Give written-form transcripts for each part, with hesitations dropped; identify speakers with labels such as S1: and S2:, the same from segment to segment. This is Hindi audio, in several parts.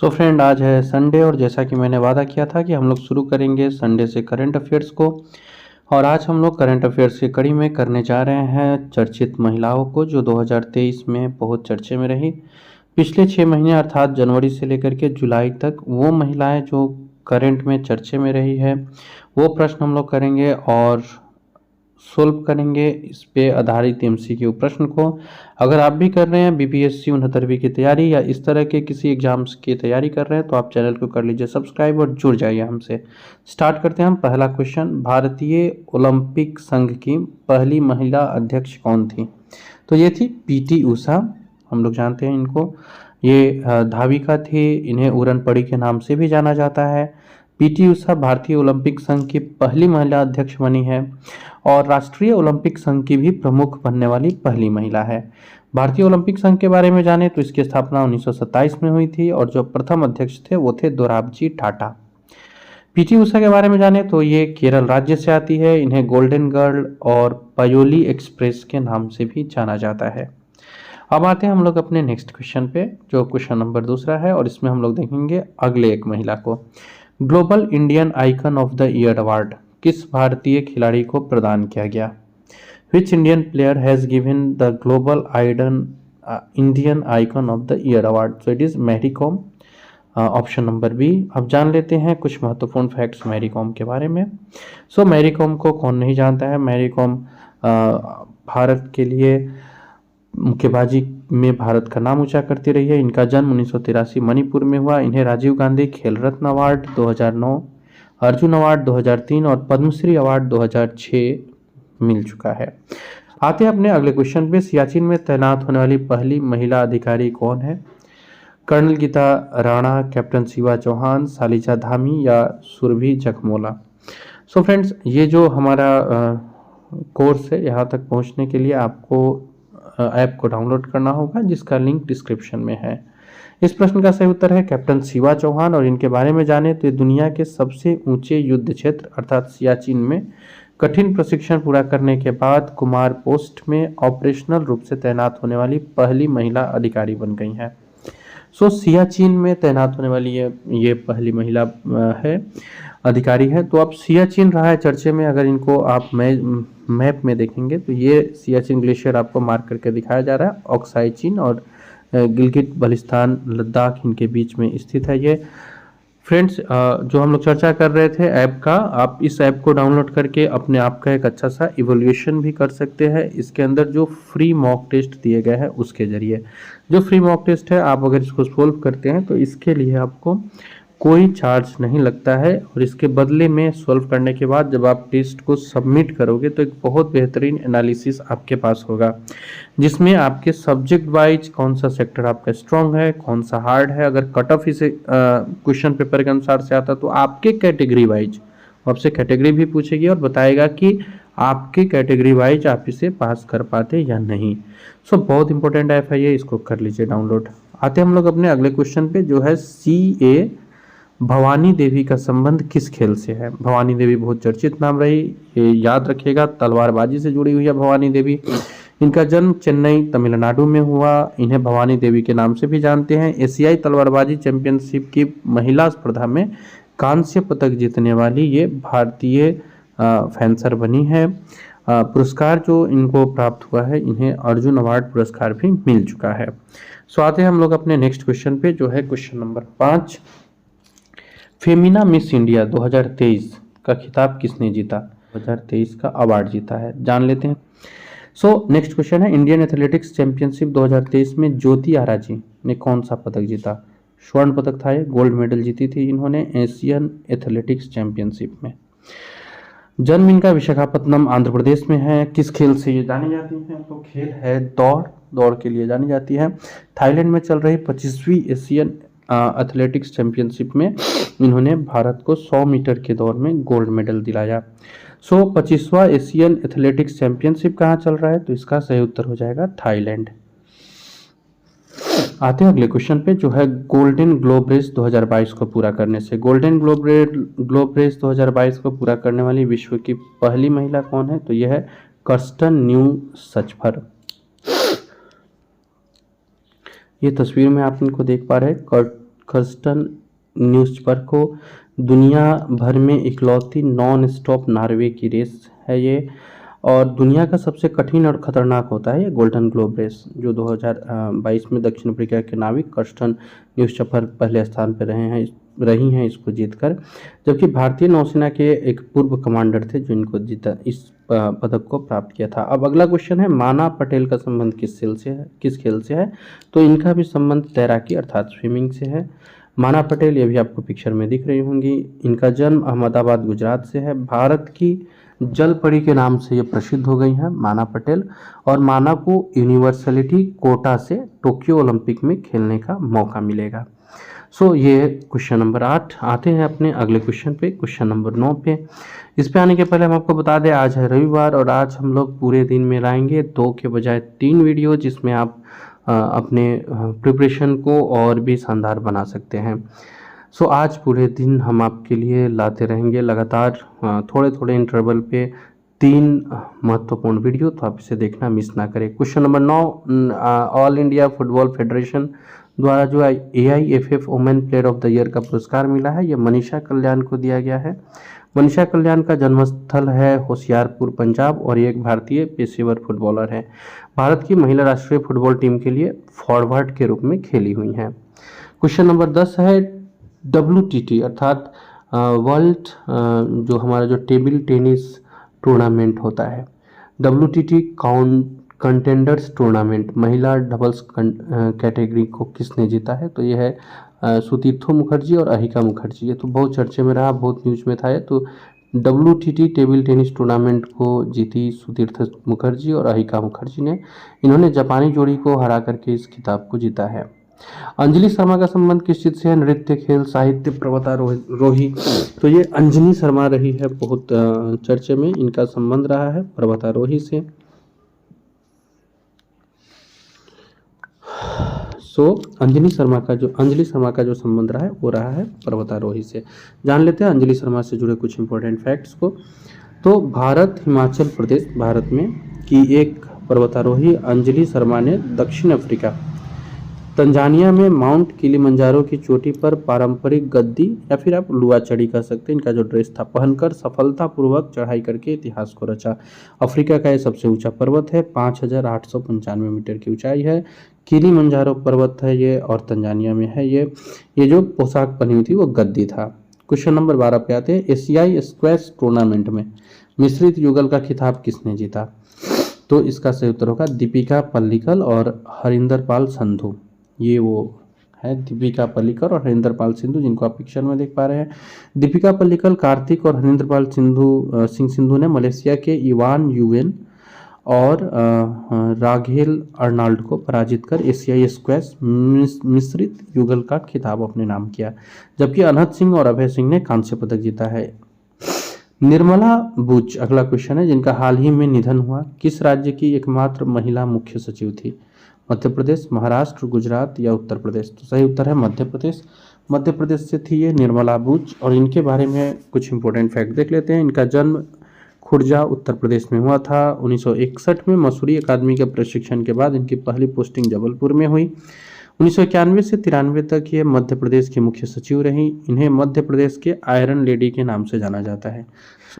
S1: सो फ्रेंड, आज है संडे और जैसा कि मैंने वादा किया था कि हम लोग शुरू करेंगे संडे से करंट अफेयर्स को। और आज हम लोग करंट अफेयर्स की कड़ी में करने जा रहे हैं चर्चित महिलाओं को जो 2023 में बहुत चर्चे में रही। पिछले 6 महीने अर्थात जनवरी से लेकर के जुलाई तक वो महिलाएं जो करंट में चर्चे में रही है वो प्रश्न हम लोग करेंगे और सोल्व करेंगे इस पे आधारित एमसीक्यू प्रश्न को। अगर आप भी कर रहे हैं बीपीएससी 69वीं की तैयारी या इस तरह के किसी एग्जाम्स की तैयारी कर रहे हैं तो आप चैनल को कर लीजिए सब्सक्राइब और जुड़ जाइए हमसे। स्टार्ट करते हैं हम। पहला क्वेश्चन, भारतीय ओलंपिक संघ की पहली महिला अध्यक्ष कौन थी? तो ये थी पीटी उषा। हम लोग जानते हैं इनको। ये धाविका थी, इन्हें उड़न पड़ी के नाम से भी जाना जाता है। पीटी उषा भारतीय ओलंपिक संघ की पहली महिला अध्यक्ष बनी है और राष्ट्रीय ओलंपिक संघ की भी प्रमुख बनने वाली पहली महिला है। भारतीय ओलंपिक संघ के बारे में जाने तो इसकी स्थापना 1927 में हुई थी और जो प्रथम अध्यक्ष थे वो थे दोराबजी टाटा। पीटी उषा के बारे में जाने तो ये केरल राज्य से आती है। इन्हें गोल्डन गर्ल और पायोली एक्सप्रेस के नाम से भी जाना जाता है। अब आते हैं हम लोग अपने नेक्स्ट क्वेश्चन पे जो क्वेश्चन नंबर दूसरा है और इसमें हम लोग देखेंगे अगले एक महिला को। Global Indian icon of the year award किस भारतीय खिलाड़ी को प्रदान किया गया? Which Indian player has given the global Indian icon of the year award? So it is Mary Kom, option number B. अब जान लेते हैं कुछ महत्वपूर्ण फैक्ट्स मैरी कॉम के बारे में। सो मैरी कॉम को कौन नहीं जानता है। मैरी कॉम भारत के लिए मुक्केबाजी में भारत का नाम ऊंचा करती रही है। इनका जन्म 1983 मणिपुर में हुआ। इन्हें राजीव गांधी खेल रत्न अवार्ड 2009, अर्जुन अवार्ड 2003 और पद्मश्री अवार्ड 2006 मिल चुका है। आते हैं अपने अगले क्वेश्चन पे। सियाचिन में तैनात होने वाली पहली महिला अधिकारी कौन है? कर्नल गीता राणा, कैप्टन शिवा चौहान, सालिजा धामी या सुरभि जखमोला? सो फ्रेंड्स, ये जो हमारा कोर्स है यहाँ तक पहुँचने के लिए आपको ऐप को डाउनलोड करना होगा जिसका लिंक डिस्क्रिप्शन में है। इस प्रश्न का सही उत्तर है कैप्टन शिवा चौहान। और इनके बारे में जाने तो ये दुनिया के सबसे ऊंचे युद्ध क्षेत्र अर्थात सियाचिन में कठिन प्रशिक्षण पूरा करने के बाद कुमार पोस्ट में ऑपरेशनल रूप से तैनात होने वाली पहली महिला अधिकारी बन गई हैं। सो सियाचिन में तैनात होने वाली ये पहली महिला है, अधिकारी है। तो अब सियाचिन रहा है चर्चे में। अगर इनको आप मैप में देखेंगे तो ये सियाचिन ग्लेशियर आपको मार्क करके दिखाया जा रहा है। ऑक्साई चीन और गिलगित बल्तिस्तान लद्दाख इनके बीच में स्थित है ये। फ्रेंड्स, जो हम लोग चर्चा कर रहे थे ऐप का, आप इस ऐप को डाउनलोड करके अपने आप का एक अच्छा सा इवोल्यूशन भी कर सकते हैं। इसके अंदर जो फ्री मॉक टेस्ट दिए गए हैं उसके जरिए, जो फ्री मॉक टेस्ट है आप अगर इसको सोल्व करते हैं तो इसके लिए आपको कोई चार्ज नहीं लगता है। और इसके बदले में सोल्व करने के बाद जब आप टेस्ट को सबमिट करोगे तो एक बहुत बेहतरीन एनालिसिस आपके पास होगा जिसमें आपके सब्जेक्ट वाइज कौन सा सेक्टर आपका स्ट्रांग है, कौन सा हार्ड है। अगर कट ऑफ इसे क्वेश्चन पेपर के अनुसार से आता तो आपके कैटेगरी वाइज आपसे कैटेगरी भी पूछेगी और बताएगा कि आपके कैटेगरी वाइज आप इसे पास कर पाते या नहीं। सो बहुत इंपॉर्टेंट ऐप है ये, इसको कर लीजिए डाउनलोड। आते हम लोग अपने अगले क्वेश्चन पे जो है CA भवानी देवी का संबंध किस खेल से है? भवानी देवी बहुत चर्चित नाम रही, ये याद रखिएगा, तलवारबाजी से जुड़ी हुई है भवानी देवी। इनका जन्म चेन्नई तमिलनाडु में हुआ। इन्हें भवानी देवी के नाम से भी जानते हैं। एशियाई तलवारबाजी चैंपियनशिप की महिला स्पर्धा में कांस्य पदक जीतने वाली ये भारतीय फेंसर बनी है। पुरस्कार जो इनको प्राप्त हुआ है, इन्हें अर्जुन अवार्ड पुरस्कार भी मिल चुका है। सो आते हैं हम लोग अपने नेक्स्ट क्वेश्चन पे जो है question number 5। Femina miss India 2023 का खिताब किसने जीता? 2023 का अवार्ड जीता है, जान लेते हैं। सो नेक्स्ट क्वेश्चन है, इंडियन एथलेटिक्स चैंपियनशिप 2023 में ज्योति आरा जी ने कौन सा पदक जीता? स्वर्ण पदक था ये, गोल्ड मेडल जीती थी इन्होंने एशियन एथलेटिक्स चैंपियनशिप में। जन्म इनका विशाखापट्टनम आंध्र प्रदेश में है। किस खेल से ये जानी जाती हैं? तो खेल है दौड़ के लिए जानी जाती है। थाईलैंड में चल रही 25वीं एशियन एथलेटिक्स चैंपियनशिप में इन्होंने भारत को 100 मीटर के दौड़ में गोल्ड मेडल दिलाया। सो 25वां एशियन एथलेटिक्स चैंपियनशिप कहाँ चल रहा है? तो इसका सही उत्तर हो जाएगा थाईलैंड। आते हैं अगले क्वेश्चन पे जो है गोल्डन ग्लोब रेस 2022 को पूरा करने से। गोल्डन ग्लोब रेस 2022 को पूरा करने वाली विश्व की पहली महिला कौन है? तो यह है कर्स्टन न्यू सचफर। ये तस्वीर में आप इनको देख पा रहे हैं, खर्स्टन न्यूज़पर को दुनिया भर में इकलौती नॉन स्टॉप नॉर्वे की रेस है ये, और दुनिया का सबसे कठिन और खतरनाक होता है ये गोल्डन ग्लोब रेस, जो 2022 में दक्षिण अफ्रीका के नाविक कर्स्टन न्यूज़पर पहले स्थान पर रही हैं इसको जीतकर, जबकि भारतीय नौसेना के एक पूर्व कमांडर थे जो इनको जीता इस पदक को प्राप्त किया था। अब अगला क्वेश्चन है, माना पटेल का संबंध किस खेल से है? तो इनका भी संबंध तैराकी अर्थात स्विमिंग से है। माना पटेल, ये भी आपको पिक्चर में दिख रही होंगी, इनका जन्म अहमदाबाद गुजरात से है। भारत की जल परी के नाम से ये प्रसिद्ध हो गई हैं माना पटेल, और माना को यूनिवर्सलिटी कोटा से टोक्यो ओलंपिक में खेलने का मौका मिलेगा। ये क्वेश्चन नंबर 8। आते हैं अपने अगले क्वेश्चन पे, क्वेश्चन नंबर 9 पे। इस पे आने के पहले हम आपको बता दें आज है रविवार, और आज हम लोग पूरे दिन में लाएंगे 2 के बजाय 3 वीडियो, जिसमें आप अपने प्रिपरेशन को और भी शानदार बना सकते हैं। आज पूरे दिन हम आपके लिए लाते रहेंगे लगातार थोड़े थोड़े इंटरवल पे 3 महत्वपूर्ण वीडियो, तो आप इसे देखना मिस ना करें। Question number 9, all India football federation द्वारा जो AIFF women player of the year का पुरस्कार मिला है, यह मनीषा कल्याण को दिया गया है। मनीषा कल्याण का जन्मस्थल है होशियारपुर, पंजाब, और ये एक भारतीय पेशेवर फुटबॉलर है। भारत की महिला राष्ट्रीय फुटबॉल टीम के लिए फॉरवर्ड के रूप में खेली हुई हैं। क्वेश्चन नंबर 10 है, WTT अर्थात वर्ल्ड जो हमारा जो टेबल टेनिस टूर्नामेंट होता है, WTT कंटेंडर्स टूर्नामेंट महिला डबल्स कैटेगरी को किसने जीता है? तो यह है सुतीर्थो मुखर्जी और अहिका मुखर्जी। ये तो बहुत चर्चे में रहा, बहुत न्यूज में था। तो WTT टेबल टेनिस टूर्नामेंट को जीती सुतीर्थ मुखर्जी और अहिका मुखर्जी ने। इन्होंने जापानी जोड़ी को हरा करके इस खिताब को जीता है। अंजलि शर्मा का संबंध किस चीज से है? नृत्य, खेल, साहित्य, पर्वतारोही। तो ये अंजलि शर्मा रही है बहुत चर्चे में, इनका संबंध रहा है पर्वतारोही से। अंजलि शर्मा का जो संबंध रहा है वो रहा है पर्वतारोही से। जान लेते हैं अंजलि शर्मा से जुड़े कुछ इंपॉर्टेंट फैक्ट्स को। तो हिमाचल प्रदेश भारत में की एक पर्वतारोही अंजलि शर्मा ने दक्षिण अफ्रीका तंजानिया में माउंट किलिमंजारो की चोटी पर पारंपरिक गद्दी या फिर आप लुआ चढ़ी कह सकते हैं, इनका जो ड्रेस था पहनकर सफलतापूर्वक चढ़ाई करके इतिहास को रचा। अफ्रीका का ये सबसे ऊंचा पर्वत है, 5895 मीटर की ऊंचाई है। किलिमंजारो पर्वत है ये, और तंजानिया में है ये जो पोशाक पहनी हुई थी वो गद्दी था। क्वेश्चन नंबर 12 पे आते हैं, एशियाई स्क्वैश टूर्नामेंट में मिश्रित युगल का खिताब किसने जीता? तो इसका सही उत्तर होगा दीपिका पल्लिकल और हरिंदर पाल संधू। ये वो है दीपिका पल्लिकल और हरिंदर पाल सिंधु, जिनको आप पिक्चर में देख पा रहे हैं। दीपिका पल्लिकल कार्तिक और हरिंदर पाल सिंधु ने मलेशिया के इवान यूवेन और राघेल अर्नाल्ड को पराजित कर एशियाई स्क्वैश मिश्रित युगल का खिताब अपने नाम किया, जबकि अनहद सिंह और अभय सिंह ने कांस्य पदक जीता है। निर्मला बुच अगला क्वेश्चन है, जिनका हाल ही में निधन हुआ, किस राज्य की एकमात्र महिला मुख्य सचिव थी? मध्य प्रदेश, महाराष्ट्र, गुजरात या उत्तर प्रदेश? तो सही उत्तर है मध्य प्रदेश। मध्य प्रदेश से थी ये निर्मला बुच, और इनके बारे में कुछ इंपॉर्टेंट फैक्ट देख लेते हैं। इनका जन्म खुर्जा उत्तर प्रदेश में हुआ था। 1961 में मसूरी अकादमी के प्रशिक्षण के बाद इनकी पहली पोस्टिंग जबलपुर में हुई। 1991 से 93 तक ये मध्य प्रदेश की मुख्य सचिव रही। इन्हें मध्य प्रदेश के आयरन लेडी के नाम से जाना जाता है।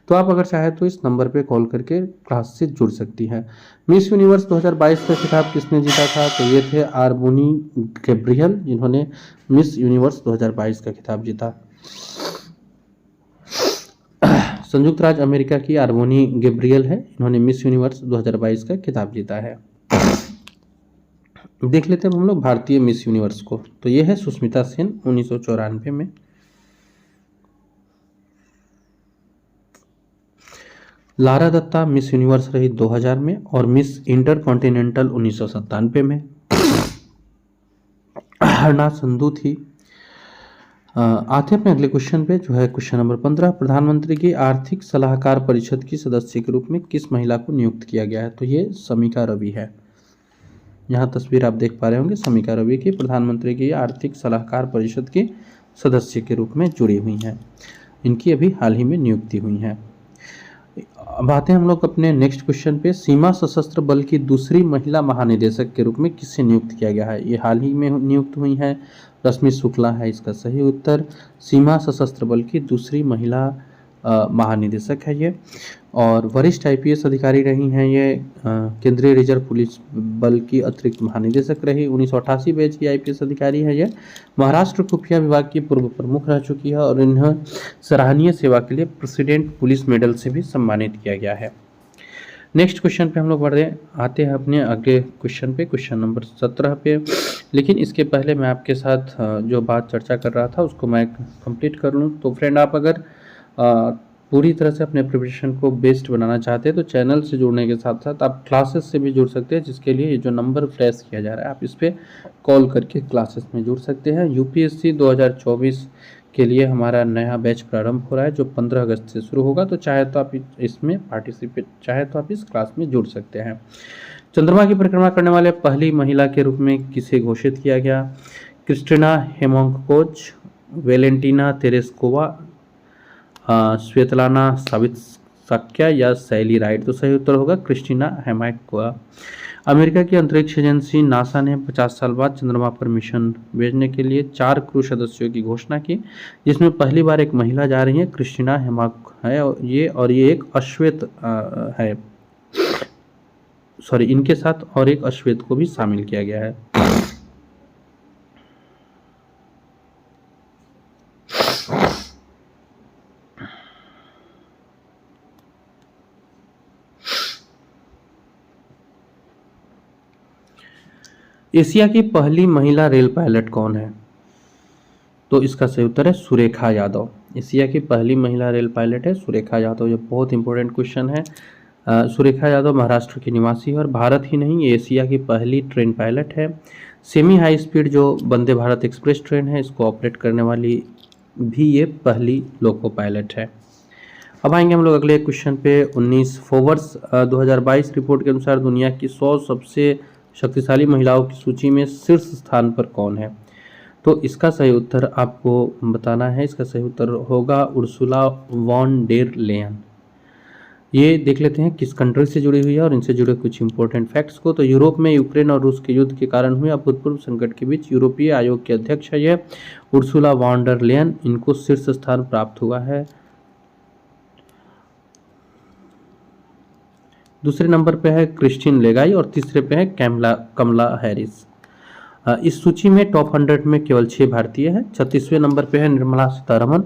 S1: तो आप अगर चाहे तो इस नंबर पे कॉल करके क्लास से जुड़ सकती हैं। मिस यूनिवर्स 2022 का खिताब किसने जीता था? तो ये थे आर्बोनी गैब्रियल, जिन्होंने मिस यूनिवर्स 2022 का खिताब जीता। संयुक्त राज्य अमेरिका की आर्बोनी गैब्रियल है, इन्होंने मिस यूनिवर्स 2022 का खिताब जीता है। देख लेते हैं हम लोग भारतीय मिस यूनिवर्स को। तो ये है सुष्मिता सेन 1994 में। लारा दत्ता मिस यूनिवर्स रही 2000 में, और मिस इंटर कॉन्टिनेंटल 1997 में। हरना संधू थी। आते अपने अगले क्वेश्चन पे, जो है क्वेश्चन नंबर 15। प्रधानमंत्री की आर्थिक सलाहकार परिषद की सदस्य के रूप में किस महिला को नियुक्त किया गया है? तो ये समीका रवि है। यहाँ तस्वीर आप देख पा रहे होंगे समीका रवि की प्रधानमंत्री की आर्थिक सलाहकार परिषद के सदस्य के रूप में जुड़ी हुई हैं। इनकी अभी हाल ही में नियुक्ति हुई है। अब आते हैं हम लोग अपने नेक्स्ट क्वेश्चन पे। सीमा सशस्त्र बल की दूसरी महिला महानिदेशक के रूप में किससे नियुक्त किया गया है? ये हाल ही में नियुक्त हुई हैं रश्मि शुक्ला है इसका सही उत्तर। सीमा सशस्त्र बल की दूसरी महिला महानिदेशक है ये। और वरिष्ठ आईपीएस अधिकारी रही हैं ये केंद्रीय रिजर्व पुलिस बल की अतिरिक्त महानिदेशक रही। 1988 बैच की आईपीएस अधिकारी है ये। महाराष्ट्र खुफिया विभाग की पूर्व प्रमुख रह चुकी है और इन्हें सराहनीय सेवा के लिए प्रेसिडेंट पुलिस मेडल से भी सम्मानित किया गया है। नेक्स्ट क्वेश्चन पे हम लोग आते हैं अपने अगले क्वेश्चन पे, क्वेश्चन नंबर 17 पे। लेकिन इसके पहले मैं आपके साथ जो बात चर्चा कर रहा था उसको मैं कंप्लीट कर लूँ। तो फ्रेंड, आप अगर पूरी तरह से अपने प्रिपरेशन को बेस्ट बनाना चाहते हैं तो चैनल से जुड़ने के साथ साथ आप क्लासेस से भी जुड़ सकते हैं, जिसके लिए ये जो नंबर फ्लैश किया जा रहा है आप इस पर कॉल करके क्लासेस में जुड़ सकते हैं। यूपीएससी 2024 के लिए हमारा नया बैच प्रारंभ हो रहा है जो 15 अगस्त से शुरू होगा। तो चाहे तो आप इसमें पार्टिसिपेट, चाहे तो आप इस क्लास में जुड़ सकते हैं। चंद्रमा की परिक्रमा करने वाले पहली महिला के रूप में किसे घोषित किया गया? क्रिस्टिना हेमोंकोच, वेलेंटिना तेरेस्कोवा, स्वेतलाना सावित्स्काया या सैली राइट? तो सही उत्तर होगा क्रिस्टिना हेमोंकोवा। अमेरिका की अंतरिक्ष एजेंसी नासा ने 50 साल बाद चंद्रमा पर मिशन भेजने के लिए 4 क्रू सदस्यों की घोषणा की, जिसमें पहली बार एक महिला जा रही है, क्रिस्टिना हेमोंक है और ये एक अश्वेत है, सॉरी, इनके साथ और एक अश्वेत को भी शामिल किया गया है। एशिया की पहली महिला रेल पायलट कौन है? तो इसका सही उत्तर है सुरेखा यादव। एशिया की पहली महिला रेल पायलट है सुरेखा यादव। ये बहुत इंपॉर्टेंट क्वेश्चन है। सुरेखा यादव महाराष्ट्र की निवासी है और भारत ही नहीं, ये एशिया की पहली ट्रेन पायलट है। सेमी हाई स्पीड जो वंदे भारत एक्सप्रेस ट्रेन है, इसको ऑपरेट करने वाली भी ये पहली लोको पायलट है। अब आएंगे हम लोग अगले क्वेश्चन पे। 19 फोर्ब्स 2022 रिपोर्ट के अनुसार दुनिया की 100 सबसे शक्तिशाली महिलाओं की सूची में शीर्ष स्थान पर कौन है? तो इसका सही उत्तर आपको बताना है। इसका सही उत्तर होगा उर्सुला वॉन डेर लेयन। ये देख लेते हैं किस कंट्री से जुड़ी हुई है और इनसे जुड़े कुछ इंपॉर्टेंट फैक्ट्स को। तो यूरोप में यूक्रेन और रूस के युद्ध के कारण हुए अभूतपूर्व संकट के बीच यूरोपीय आयोग के अध्यक्ष है ये उर्सुला वॉन डेर लेयन। इनको शीर्ष स्थान प्राप्त हुआ है। दूसरे नंबर पे है क्रिस्टीन लेगाई और तीसरे पे है कमला हैरिस। इस सूची में टॉप 100 में केवल 6 भारतीय हैं। 36वें नंबर पे है निर्मला सीतारमन।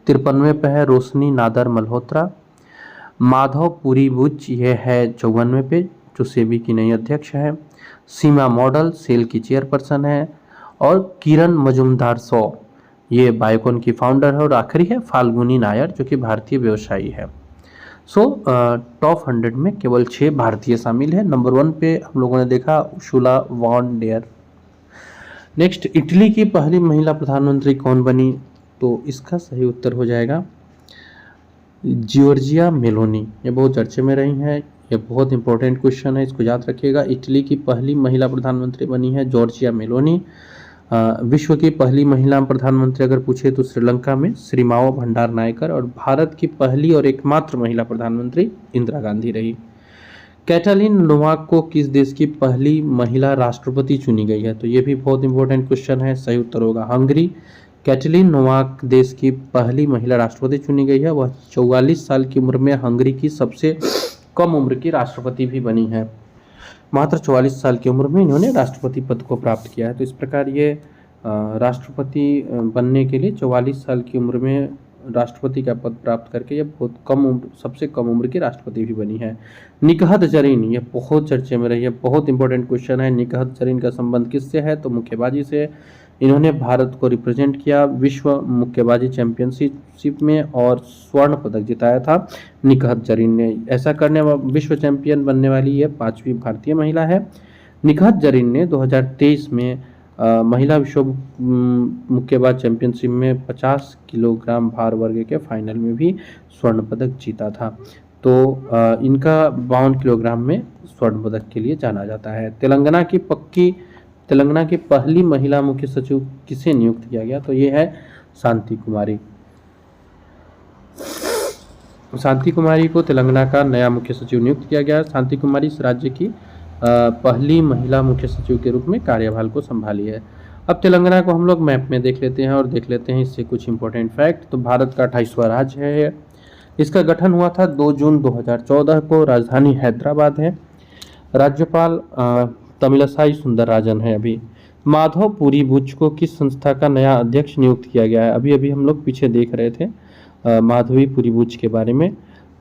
S1: 53वें पे है रोशनी नादर मल्होत्रा। माधव पुरी बुच ये है 54वें पे, जो सेबी की नई अध्यक्ष है। सीमा मॉडल सेल की चेयरपर्सन है। और किरण मजुमदार सौ ये बायोकॉन की फाउंडर है। और आखिरी है फाल्गुनी नायर जो कि भारतीय व्यवसायी है। टॉप 100 में केवल 6 भारतीय शामिल है। नंबर 1 पे हम लोगों ने देखा Ursula von der. Next, Italy की पहली महिला प्रधानमंत्री कौन बनी? तो इसका सही उत्तर हो जाएगा जॉर्जिया मेलोनी। ये बहुत चर्चे में रही हैं। ये बहुत इंपॉर्टेंट क्वेश्चन है, इसको याद रखिएगा। इटली की पहली महिला प्रधानमंत्री बनी है जॉर्जिया मेलोनी। विश्व की पहली महिला प्रधानमंत्री अगर पूछे तो श्रीलंका में श्रीमाओ भंडार नायकर। और भारत की पहली और एकमात्र महिला प्रधानमंत्री इंदिरा गांधी रही। कैटलीन नोवाक को किस देश की पहली महिला राष्ट्रपति चुनी गई है? तो ये भी बहुत इंपॉर्टेंट क्वेश्चन है। सही उत्तर होगा हंगरी। कैटलीन नोवाक देश की पहली महिला राष्ट्रपति चुनी गई है। वह 44 साल की उम्र में हंगरी की सबसे कम उम्र की राष्ट्रपति भी बनी है। मात्र 44 साल की उम्र में इन्होंने राष्ट्रपति पद को प्राप्त किया है। तो इस प्रकार ये राष्ट्रपति बनने के लिए 44 साल की उम्र में राष्ट्रपति का पद प्राप्त करके ये बहुत कम उम्र, सबसे कम उम्र की राष्ट्रपति भी बनी है। निकहत जरीन ये बहुत चर्चे में रही है, बहुत इंपॉर्टेंट क्वेश्चन है। निकहत जरीन का संबंध किससे है? तो मुक्केबाजी से। इन्होंने भारत को रिप्रेजेंट किया विश्व मुक्केबाजी चैंपियनशिप में और स्वर्ण पदक जिताया था निकहत जरीन ने। ऐसा करने विश्व चैंपियन बनने वाली ये 5वीं भारतीय महिला है। निकहत जरीन ने 2023 में महिला विश्व मुक्केबाज चैंपियनशिप में 50 किलोग्राम भार वर्ग के फाइनल में भी स्वर्ण पदक जीता था। तो इनका 52 किलोग्राम में स्वर्ण पदक के लिए जाना जाता है। तेलंगाना की पहली महिला मुख्य सचिव किसे नियुक्त किया गया? तो ये है शांति कुमारी। शांति कुमारी को तेलंगाना का नया मुख्य सचिव नियुक्त किया गया। शांति कुमारी इस राज्य की पहली महिला मुख्य सचिव के रूप में कार्यभार को संभाली है। अब तेलंगाना को हम लोग मैप में देख लेते हैं और देख लेते हैं इससे कुछ इंपॉर्टेंट फैक्ट। तो भारत का 28वां राज्य है ये। इसका गठन हुआ था 2 जून 2014 को। राजधानी हैदराबाद है। राज्यपाल तमिलसाई सुंदरराजन है। अभी माधव पुरी बुच को किस संस्था का नया अध्यक्ष नियुक्त किया गया है? अभी अभी हम लोग पीछे देख रहे थे माधवी पुरी बुच के बारे में।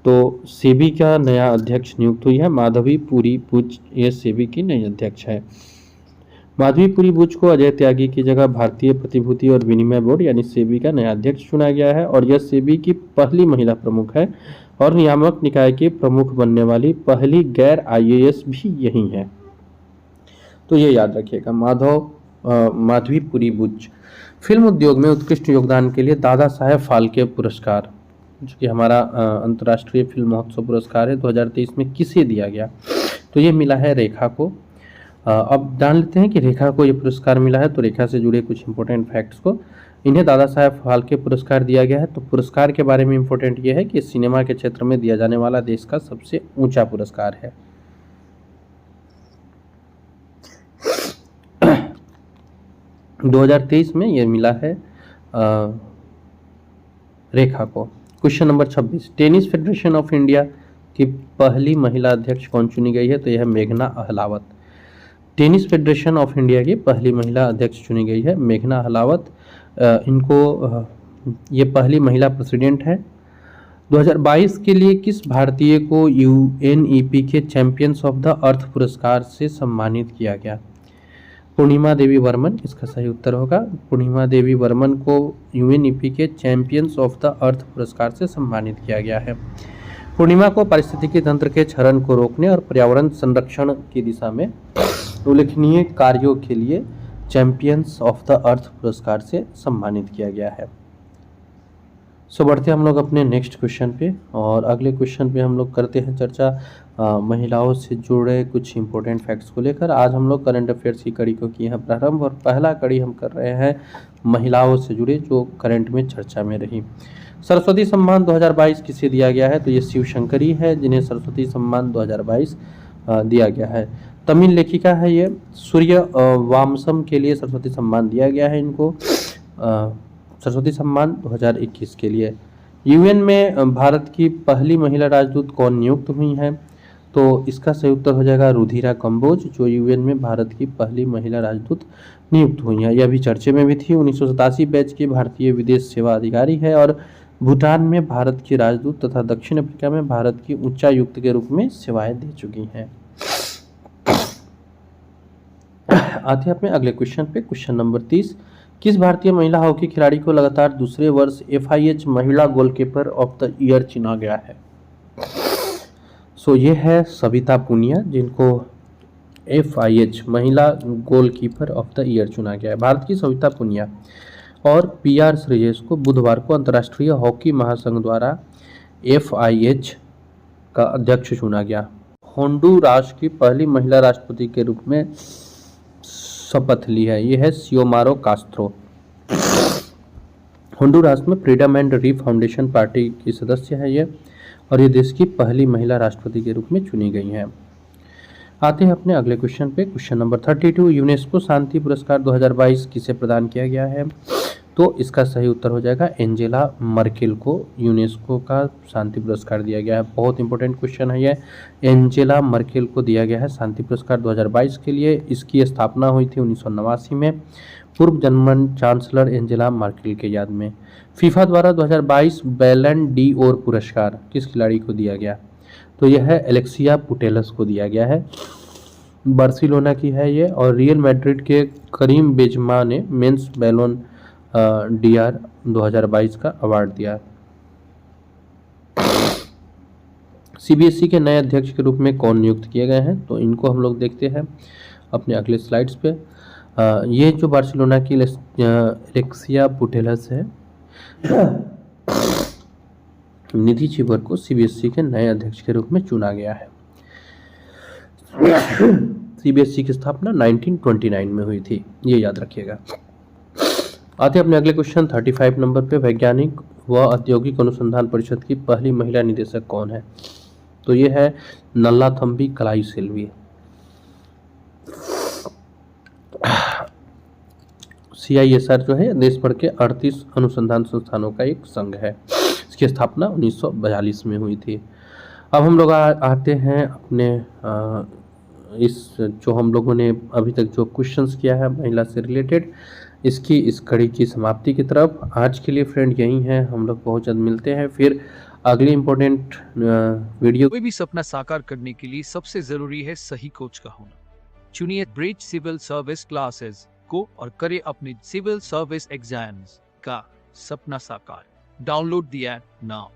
S1: तो सेबी का नया अध्यक्ष नियुक्त हुई है माधवी पुरी बुच, ये सेबी की नई अध्यक्ष है। माधवी पुरी बुच को अजय त्यागी की जगह भारतीय प्रतिभूति और विनिमय बोर्ड यानी सेबी का नया अध्यक्ष चुना गया है और यह सेबी की पहली महिला प्रमुख है और नियामक निकाय की प्रमुख बनने वाली पहली गैर IAS भी यही है। तो ये याद रखिएगा, माधवी पुरी बुच। फिल्म उद्योग में उत्कृष्ट योगदान के लिए दादा साहेब फाल्के पुरस्कार, जो कि हमारा अंतर्राष्ट्रीय फिल्म महोत्सव पुरस्कार है, 2023 में किसे दिया गया? तो ये मिला है रेखा को। अब जान लेते हैं कि रेखा को ये पुरस्कार मिला है। तो रेखा से जुड़े कुछ इंपॉर्टेंट फैक्ट्स को, इन्हें दादा साहेब फाल्के पुरस्कार दिया गया है। तो पुरस्कार के बारे में इंपॉर्टेंट ये है कि सिनेमा के क्षेत्र में दिया जाने वाला देश का सबसे ऊंचा पुरस्कार है। 2023 में ये मिला है रेखा को। Question number 26, tennis federation of India की पहली महिला अध्यक्ष कौन चुनी गई है? तो यह है मेघना Ahlawat. Tennis federation of India की पहली महिला अध्यक्ष चुनी गई है मेघना अहलावत। इनको ये पहली महिला प्रेसिडेंट है। 2022 के लिए किस भारतीय को UNEP के चैंपियंस ऑफ द अर्थ पुरस्कार से सम्मानित किया गया? पूर्णिमा देवी वर्मन इसका सही उत्तर होगा। पूर्णिमा देवी वर्मन को UNEP के चैंपियंस ऑफ द अर्थ पुरस्कार से सम्मानित किया गया है। पूर्णिमा को पारिस्थितिकी तंत्र के क्षरण को रोकने और पर्यावरण संरक्षण की दिशा में उल्लेखनीय कार्यों के लिए चैंपियंस ऑफ द अर्थ पुरस्कार से सम्मानित किया गया है। सो बढ़ते हम लोग अपने नेक्स्ट क्वेश्चन पे, और अगले क्वेश्चन पे हम लोग करते हैं चर्चा महिलाओं से जुड़े कुछ इंपॉर्टेंट फैक्ट्स को लेकर। आज हम लोग करंट अफेयर्स की कड़ी को किए हैं प्रारंभ, और पहला कड़ी हम कर रहे हैं महिलाओं से जुड़े जो करंट में चर्चा में रही। सरस्वती सम्मान 2022 किसे दिया गया है? तो ये शिव शंकरी है जिन्हें सरस्वती सम्मान 2022 दिया गया है। तमिल लेखिका है ये। सूर्य वामसम के लिए सरस्वती सम्मान दिया गया है इनको, सरस्वती सम्मान 2021 के लिए। UN में भारत की पहली महिला राजदूत कौन नियुक्त हुई हैं? तो इसका सही उत्तर हो जाएगा रुधिरा कंबोज, जो UN में भारत की पहली महिला राजदूत नियुक्त हुई हैं। यह भी चर्चे में भी थी। 1987 बैच की भारतीय विदेश सेवा अधिकारी है और भूटान में भारत की राजदूत तथा दक्षिण अफ्रीका में भारत की उच्चायुक्त के रूप में सेवाएं दे चुकी हैं। आते हैं अपने अगले क्वेश्चन पे। क्वेश्चन नंबर 30, किस भारतीय महिला हॉकी खिलाड़ी को लगातार दूसरे वर्ष FIH महिला गोलकीपर ऑफ द ईयर चुना गया है? सो ये है सविता पुनिया, जिनको FIH महिला गोलकीपर ऑफ द ईयर चुना गया है। भारत की सविता पुनिया और PR श्रेयस को बुधवार को अंतर्राष्ट्रीय हॉकी महासंघ द्वारा FIH का अध्यक्ष चुना गया। होंडुरास की पहली महिला राष्ट्रपति के रूप में शपथ ली है। यह है सियोमारो कास्त्रो। होंडुरास में freedom and re foundation party की सदस्य है ये, और ये देश की पहली महिला राष्ट्रपति के रूप में चुनी गई हैं। आते हैं अपने अगले क्वेश्चन पे। क्वेश्चन नंबर 32, यूनेस्को शांति पुरस्कार 2022 किसे प्रदान किया गया है? तो इसका सही उत्तर हो जाएगा एंजेला मर्केल को यूनेस्को का शांति पुरस्कार दिया गया है। बहुत इंपॉर्टेंट क्वेश्चन है ये। एंजेला मर्केल को दिया गया है शांति पुरस्कार 2022 के लिए। इसकी स्थापना हुई थी 1989 में पूर्व जर्मन चांसलर एंजेला मर्केल के याद में। फीफा द्वारा 2022 बैलन डी ओर पुरस्कार किस खिलाड़ी को दिया गया? तो यह है एलेक्सिया पुटेलस को दिया गया है। बार्सिलोना की है ये, और रियल मैड्रिड के करीम बेंजेमा ने मेंस बैलोन DR 2022 का अवार्ड दिया। CBSE के नए अध्यक्ष के रूप में कौन नियुक्त किए गए हैं? तो इनको हम लोग देखते हैं अपने अगले स्लाइड्स पे। ये जो बार्सिलोना की एलेक्सिया पुटेलस है, निधि चिबर को CBSE के नए अध्यक्ष के रूप में चुना गया है। CBSE की स्थापना 1929 में हुई थी, ये याद रखिएगा। आते हैं अपने अगले क्वेश्चन 35 नंबर पे। वैज्ञानिक व औद्योगिक अनुसंधान परिषद की पहली महिला निदेशक कौन है? तो ये है नल्लाथम्बी कलाईसेल्वी। CISR जो है देश भर के 38 अनुसंधान संस्थानों का एक संघ है। इसकी स्थापना 1942 में हुई थी। अब हम लोग आते हैं अपने इस जो हम लोगों ने अभी तक जो क्वेश्चंस किया है महिला से रिलेटेड, इसकी इस कड़ी की समाप्ति की तरफ। आज के लिए फ्रेंड यही है, हम लोग बहुत जल्द मिलते हैं फिर अगली इम्पोर्टेंट वीडियो।
S2: कोई भी सपना साकार करने के लिए सबसे जरूरी है सही कोच का होना। चुनिए ब्रिज सिविल सर्विस क्लासेस को और करें अपने सिविल सर्विस एग्जाम्स का सपना साकार। Download the app now.